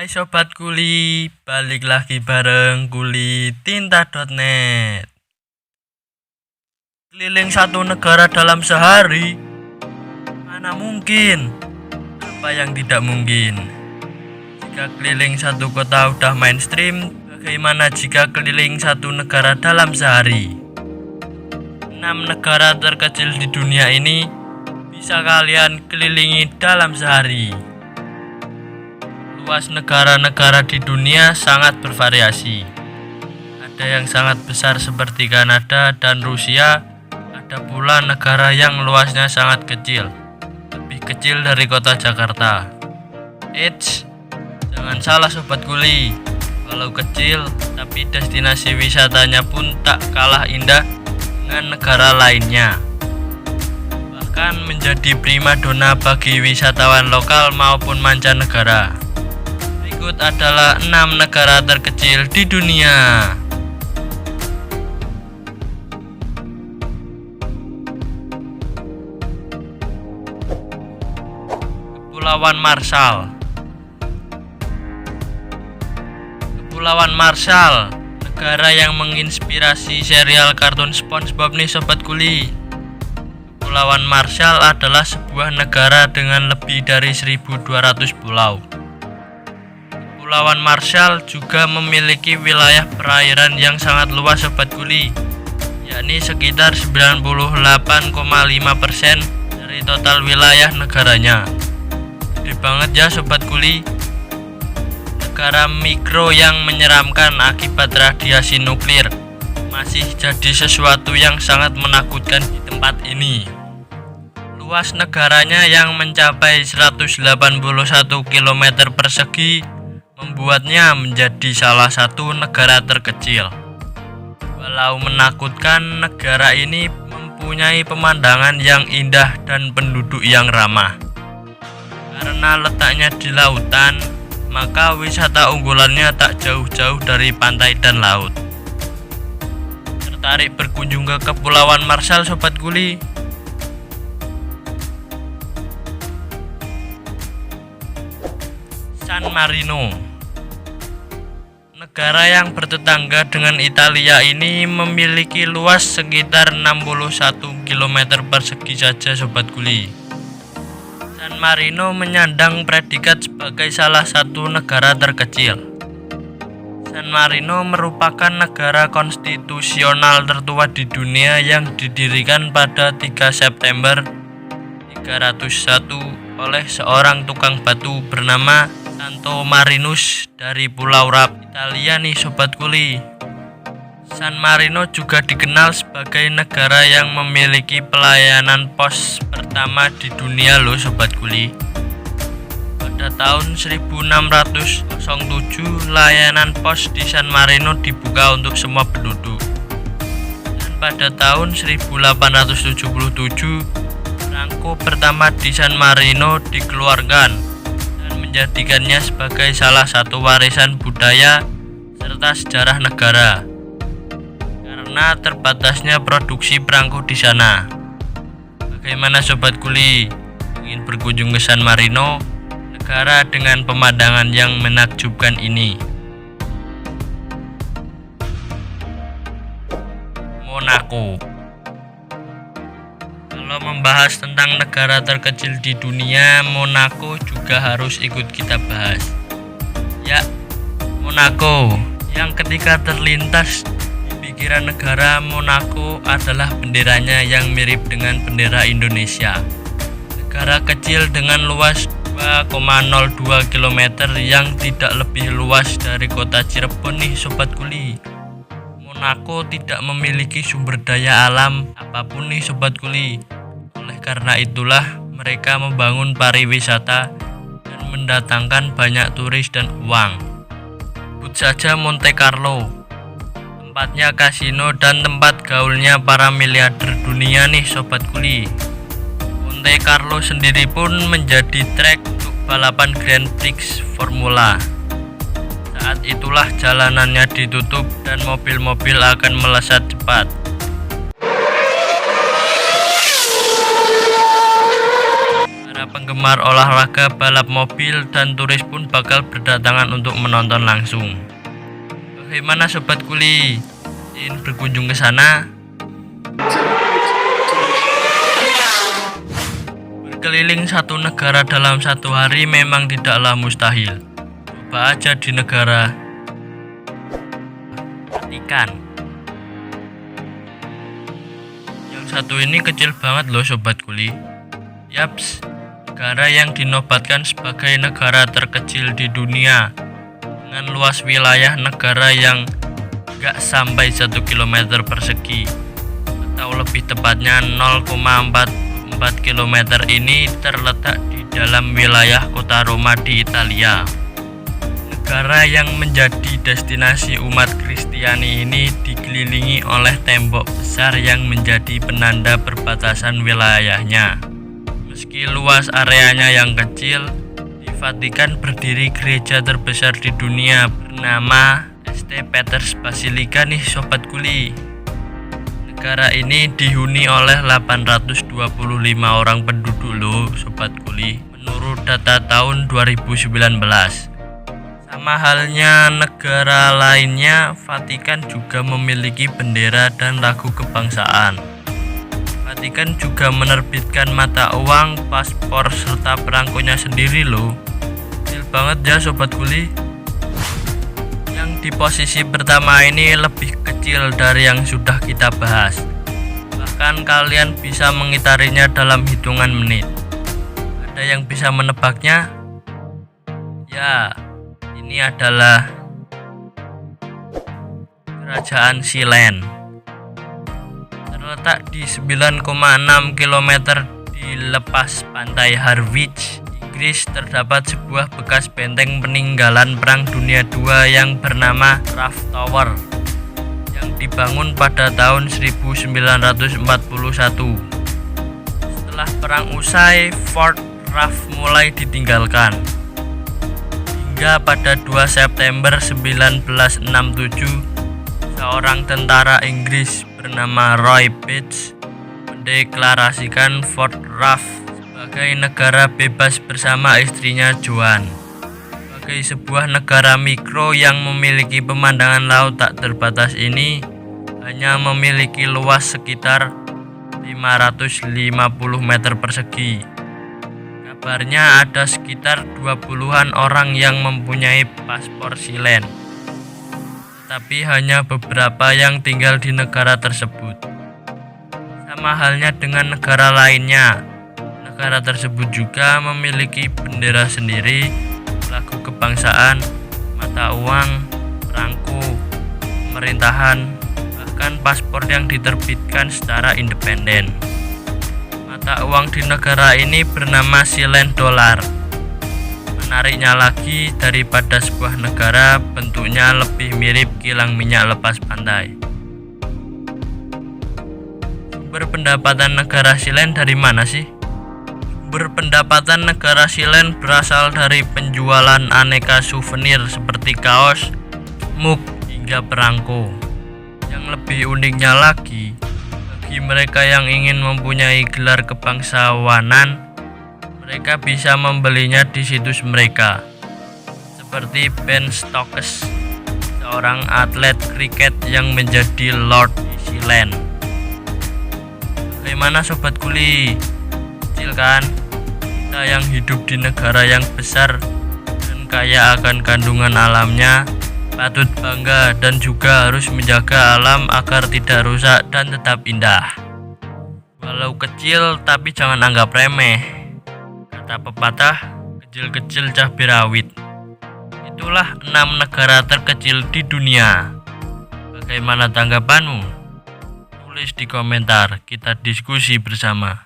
Hai Sobat Kuli, balik lagi bareng Kuli Tinta.net. Keliling satu negara dalam sehari? Mana mungkin? Apa yang tidak mungkin? Jika keliling satu kota udah mainstream, bagaimana jika keliling satu negara dalam sehari? 6 negara terkecil di dunia ini bisa kalian kelilingi dalam sehari. Luas negara-negara di dunia sangat bervariasi. Ada yang sangat besar seperti Kanada dan Rusia, ada pula negara yang luasnya sangat kecil, lebih kecil dari kota Jakarta. Eits, jangan salah Sobat Kuli, kalau kecil tapi destinasi wisatanya pun tak kalah indah dengan negara lainnya. Bahkan menjadi primadona bagi wisatawan lokal maupun mancanegara. Berikut adalah 6 negara terkecil di dunia. Kepulauan Marshall. Kepulauan Marshall, negara yang menginspirasi serial kartun SpongeBob nih Sobat Kuli. Kepulauan Marshall adalah sebuah negara dengan lebih dari 1.200 pulau. Kepulauan Marshall juga memiliki wilayah perairan yang sangat luas Sobat Kuli, yakni sekitar 98,5% dari total wilayah negaranya. Gede banget ya Sobat Kuli. Negara mikro yang menyeramkan akibat radiasi nuklir masih jadi sesuatu yang sangat menakutkan di tempat ini. Luas negaranya yang mencapai 181 km persegi membuatnya menjadi salah satu negara terkecil. Walau menakutkan, negara ini mempunyai pemandangan yang indah dan penduduk yang ramah. Karena letaknya di lautan, maka wisata unggulannya tak jauh-jauh dari pantai dan laut. Tertarik berkunjung ke Kepulauan Marshall Sobat Kuli? San Marino. Negara yang bertetangga dengan Italia ini memiliki luas sekitar 61 km persegi saja Sobat Kuli. San Marino menyandang predikat sebagai salah satu negara terkecil. San Marino merupakan negara konstitusional tertua di dunia yang didirikan pada 3 September 301 oleh seorang tukang batu bernama Santo Marinus dari Pulau Rap, Italia nih Sobat Kuli. San Marino juga dikenal sebagai negara yang memiliki pelayanan pos pertama di dunia loh Sobat Kuli. Pada tahun 1607, layanan pos di San Marino dibuka untuk semua penduduk. Dan pada tahun 1877, perangko pertama di San Marino dikeluarkan, menjadikannya sebagai salah satu warisan budaya serta sejarah negara karena terbatasnya produksi perangko di sana. Bagaimana Sobat Kuli, ingin berkunjung ke San Marino, negara dengan pemandangan yang menakjubkan ini? Monaco. Kalau membahas tentang negara terkecil di dunia, Monaco juga harus ikut kita bahas. Ya, Monaco, yang ketika terlintas di pikiran negara Monaco adalah benderanya yang mirip dengan bendera Indonesia. Negara kecil dengan luas 2,02 km yang tidak lebih luas dari kota Cirebon nih Sobat Kuli. Monaco tidak memiliki sumber daya alam apapun nih Sobat Kuli. Oleh karena itulah mereka membangun pariwisata dan mendatangkan banyak turis dan uang. Sebut saja Monte Carlo, tempatnya kasino dan tempat gaulnya para miliarder dunia nih Sobat Kuli. Monte Carlo sendiri pun menjadi trek untuk balapan Grand Prix Formula. Saat itulah jalanannya ditutup dan mobil-mobil akan melesat cepat. Penggemar olahraga balap mobil dan turis pun bakal berdatangan untuk menonton langsung. Bagaimana Sobat Kuli? Ingin berkunjung ke sana? Berkeliling satu negara dalam satu hari memang tidaklah mustahil. Coba aja di negara Vatikan. Yang satu ini kecil banget loh Sobat Kuli. Yaps, negara yang dinobatkan sebagai negara terkecil di dunia dengan luas wilayah negara yang gak sampai 1 km persegi, atau lebih tepatnya 0,44 km ini terletak di dalam wilayah kota Roma di Italia. Negara yang menjadi destinasi umat Kristiani ini dikelilingi oleh tembok besar yang menjadi penanda perbatasan wilayahnya. Meski luas areanya yang kecil, di Vatikan berdiri gereja terbesar di dunia bernama St. Peter's Basilica nih Sobat Kuli. Negara ini dihuni oleh 825 orang penduduk loh Sobat Kuli, menurut data tahun 2019. Sama halnya negara lainnya, Vatikan juga memiliki bendera dan lagu kebangsaan. Vatikan juga menerbitkan mata uang, paspor, serta perangkonya sendiri loh. Kecil banget ya Sobat Kuli. Yang di posisi pertama ini lebih kecil dari yang sudah kita bahas. Bahkan kalian bisa mengitarinya dalam hitungan menit. Ada yang bisa menebaknya? Ya, ini adalah Kerajaan Silen. Terletak di 9,6 km di lepas pantai Harwich, Inggris, terdapat sebuah bekas benteng peninggalan Perang Dunia II yang bernama Rough Tower yang dibangun pada tahun 1941. Setelah perang usai, Fort Rough mulai ditinggalkan. Hingga pada 2 September 1967, seorang tentara Inggris bernama Roy Bates mendeklarasikan Fort Rough sebagai negara bebas bersama istrinya Joan. Sebagai sebuah negara mikro yang memiliki pemandangan laut tak terbatas ini, hanya memiliki luas sekitar 550 meter persegi. Kabarnya ada sekitar 20-an orang yang mempunyai paspor Silen, tapi hanya beberapa yang tinggal di negara tersebut. Sama halnya dengan negara lainnya, negara tersebut juga memiliki bendera sendiri, lagu kebangsaan, mata uang, perangko, pemerintahan, bahkan paspor yang diterbitkan secara independen. Mata uang di negara ini bernama Silen Dollar. Menariknya lagi, daripada sebuah negara, bentuknya lebih mirip kilang minyak lepas pantai. Sumber pendapatan negara Silen dari mana sih? Sumber pendapatan negara Silen berasal dari penjualan aneka souvenir seperti kaos, mug, hingga perangko. Yang lebih uniknya lagi, bagi mereka yang ingin mempunyai gelar kebangsawanan, mereka bisa membelinya di situs mereka, seperti Ben Stokes, seorang atlet kriket yang menjadi Lord di Silen. Bagaimana Sobat Kuli? Kecil kan? Kita yang hidup di negara yang besar dan kaya akan kandungan alamnya patut bangga dan juga harus menjaga alam agar tidak rusak dan tetap indah. Walau kecil tapi jangan anggap remeh. Kata pepatah, kecil-kecil cabai rawit. Itulah 6 negara terkecil di dunia. Bagaimana tanggapanmu? Tulis di komentar, kita diskusi bersama.